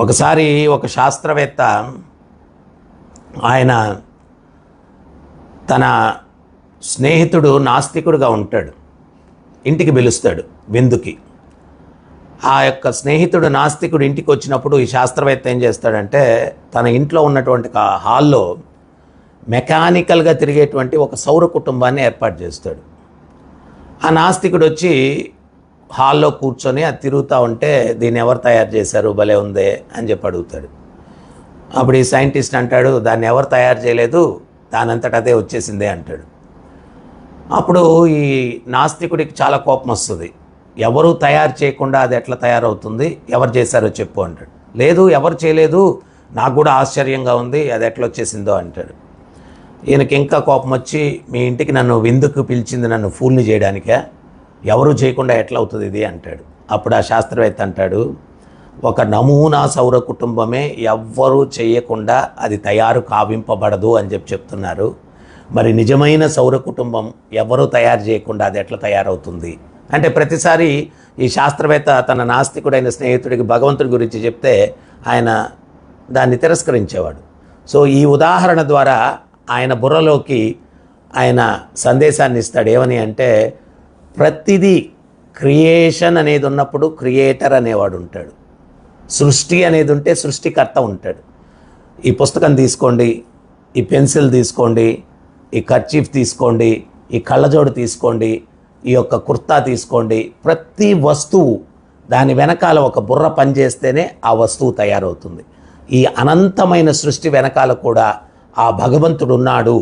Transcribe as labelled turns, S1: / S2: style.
S1: ఒకసారి ఒక శాస్త్రవేత్త ఆయన తన స్నేహితుడు నాస్తికుడుగా ఉంటాడు, ఇంటికి పిలుస్తాడు విందుకి. ఆ యొక్క స్నేహితుడు నాస్తికుడు ఇంటికి వచ్చినప్పుడు ఈ శాస్త్రవేత్త ఏం చేస్తాడంటే తన ఇంట్లో ఉన్నటువంటి హాల్లో మెకానికల్గా తిరిగేటువంటి ఒక సౌర కుటుంబాన్ని ఏర్పాటు చేస్తాడు. ఆ నాస్తికుడు వచ్చి హాల్లో కూర్చొని అది తిరుగుతూ ఉంటే దీన్ని ఎవరు తయారు చేశారు, భలే ఉందే అని చెప్పి అడుగుతాడు. అప్పుడు ఈ సైంటిస్ట్ అంటాడు, దాన్ని ఎవరు తయారు చేయలేదు, దానంతట అదే వచ్చేసిందే అంటాడు. అప్పుడు ఈ నాస్తికుడికి చాలా కోపం వస్తుంది. ఎవరు తయారు చేయకుండా అది ఎట్లా తయారవుతుంది, ఎవరు చేశారో చెప్పు అంటాడు. లేదు, ఎవరు చేయలేదు, నాకు కూడా ఆశ్చర్యంగా ఉంది, అది ఎట్లా వచ్చేసిందో అంటాడు. ఈయనకి ఇంకా కోపం వచ్చి, మీ ఇంటికి నన్ను విందుకు పిలిచింది నన్ను ఫూల్ని చేయడానికే, ఎవరు చేయకుండా ఎట్లా అవుతుంది ఇది అంటాడు. అప్పుడు ఆ శాస్త్రవేత్త అంటాడు, ఒక నమూనా సౌర కుటుంబమే ఎవ్వరూ చేయకుండా అది తయారు కావింపబడదు అని చెప్తున్నారు. మరి నిజమైన సౌర కుటుంబం ఎవరూ తయారు చేయకుండా అది ఎట్లా తయారవుతుంది అంటే, ప్రతిసారి ఈ శాస్త్రవేత్త తన నాస్తికుడైన స్నేహితుడికి భగవంతుడి గురించి చెప్తే ఆయన దాన్ని తిరస్కరించేవాడు. సో ఈ ఉదాహరణ ద్వారా ఆయన బుర్రలోకి ఆయన సందేశాన్ని ఇస్తాడు. ఏమని అంటే, ప్రతిదీ క్రియేషన్ అనేది ఉన్నప్పుడు క్రియేటర్ అనేవాడు ఉంటాడు, సృష్టి అనేది ఉంటే సృష్టికర్త ఉంటాడు. ఈ పుస్తకం తీసుకోండి, ఈ పెన్సిల్ తీసుకోండి, ఈ కర్చీఫ్ తీసుకోండి, ఈ కళ్ళజోడు తీసుకోండి, ఈ యొక్క కుర్తా తీసుకోండి, ప్రతి వస్తువు దాని వెనకాల ఒక బుర్ర పనిచేస్తేనే ఆ వస్తువు తయారవుతుంది. ఈ అనంతమైన సృష్టి వెనకాల కూడా ఆ భగవంతుడు ఉన్నాడు